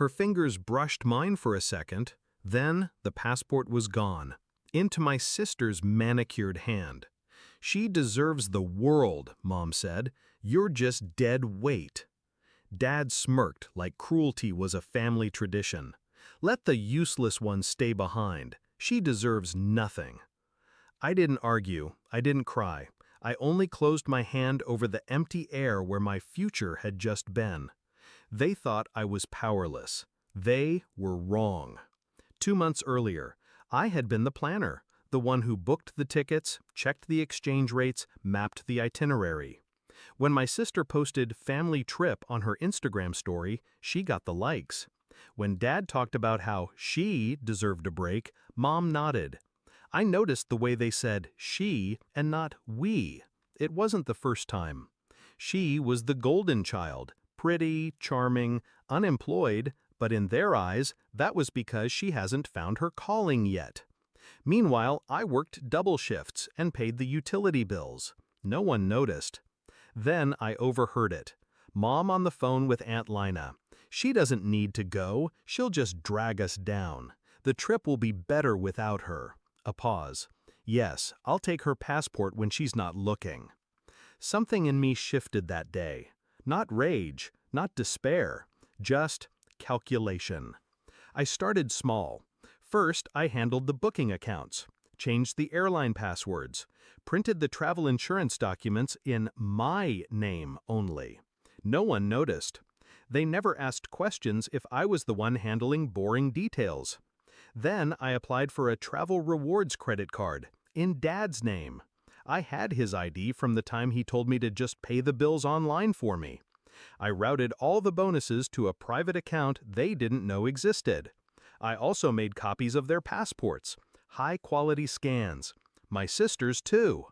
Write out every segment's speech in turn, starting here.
Her fingers brushed mine for a second, then the passport was gone, into my sister's manicured hand. "She deserves the world," Mom said. "You're just dead weight." Dad smirked like cruelty was a family tradition. "Let the useless one stay behind. She deserves nothing." I didn't argue, I didn't cry. I only closed my hand over the empty air where my future had just been. They thought I was powerless. They were wrong. 2 months earlier, I had been the planner, the one who booked the tickets, checked the exchange rates, mapped the itinerary. When my sister posted family trip on her Instagram story, she got the likes. When Dad talked about how she deserved a break, Mom nodded. I noticed the way they said she and not we. It wasn't the first time. She was the golden child, pretty, charming, unemployed, but in their eyes, that was because she hasn't found her calling yet. Meanwhile, I worked double shifts and paid the utility bills. No one noticed. Then I overheard it. Mom on the phone with Aunt Lina. "She doesn't need to go, she'll just drag us down. The trip will be better without her." A pause. "Yes, I'll take her passport when she's not looking." Something in me shifted that day. Not rage, not despair, just calculation. I started small. First, I handled the booking accounts, changed the airline passwords, printed the travel insurance documents in my name only. No one noticed. They never asked questions if I was the one handling boring details. Then I applied for a travel rewards credit card, in Dad's name. I had his ID from the time he told me to just pay the bills online for me. I routed all the bonuses to a private account they didn't know existed. I also made copies of their passports, high-quality scans. My sister's too.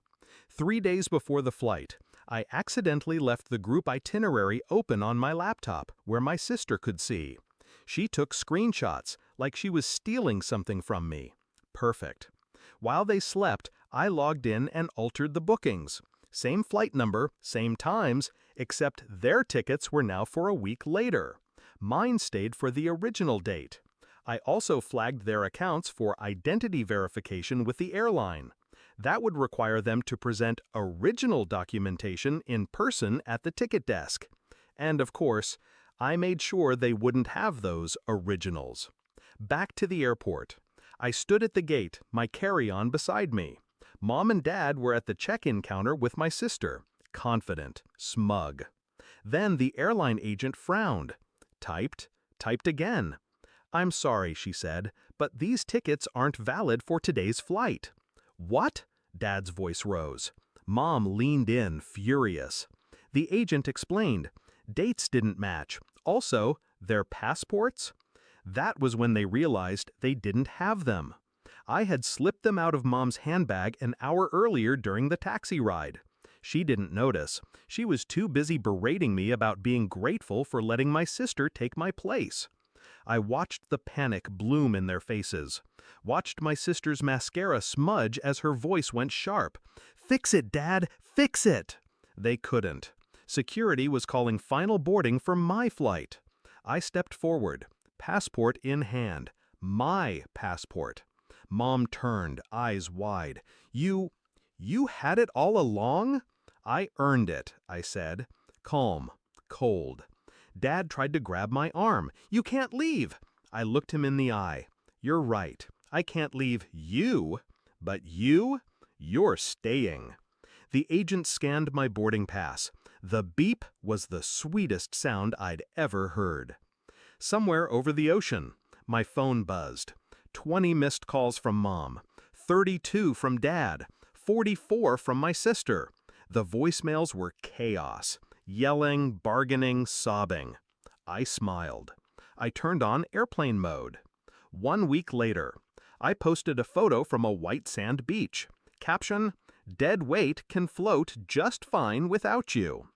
3 days before the flight, I accidentally left the group itinerary open on my laptop, where my sister could see. She took screenshots, like she was stealing something from me. Perfect. While they slept, I logged in and altered the bookings. Same flight number, same times, except their tickets were now for a week later. Mine stayed for the original date. I also flagged their accounts for identity verification with the airline. That would require them to present original documentation in person at the ticket desk. And of course, I made sure they wouldn't have those originals. Back to the airport. I stood at the gate, my carry-on beside me. Mom and Dad were at the check-in counter with my sister, confident, smug. Then the airline agent frowned. Typed again. "I'm sorry," she said, "but these tickets aren't valid for today's flight." "What?" Dad's voice rose. Mom leaned in, furious. The agent explained. Dates didn't match. Also, their passports? That was when they realized they didn't have them. I had slipped them out of Mom's handbag an hour earlier during the taxi ride. She didn't notice. She was too busy berating me about being grateful for letting my sister take my place. I watched the panic bloom in their faces. Watched my sister's mascara smudge as her voice went sharp. "Fix it, Dad! Fix it!" They couldn't. Security was calling final boarding for my flight. I stepped forward, passport in hand. My passport. Mom turned, eyes wide. You had it all along?" "I earned it," I said. Calm, cold. Dad tried to grab my arm. "You can't leave." I looked him in the eye. "You're right. I can't leave you. But you're staying." The agent scanned my boarding pass. The beep was the sweetest sound I'd ever heard. Somewhere over the ocean, my phone buzzed. 20 missed calls from Mom, 32 from Dad, 44 from my sister. The voicemails were chaos, yelling, bargaining, sobbing. I smiled. I turned on airplane mode. 1 week later, I posted a photo from a white sand beach. Caption, "Dead weight can float just fine without you."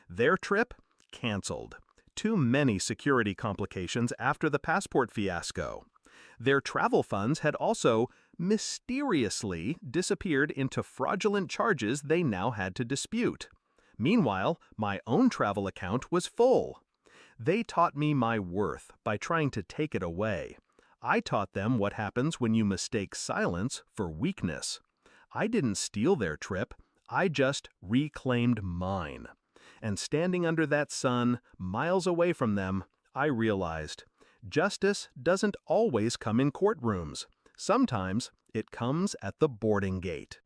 Their trip? Canceled. Too many security complications after the passport fiasco. Their travel funds had also mysteriously disappeared into fraudulent charges they now had to dispute. Meanwhile, my own travel account was full. They taught me my worth by trying to take it away. I taught them what happens when you mistake silence for weakness. I didn't steal their trip, I just reclaimed mine. And standing under that sun, miles away from them, I realized justice doesn't always come in courtrooms. Sometimes it comes at the boarding gate.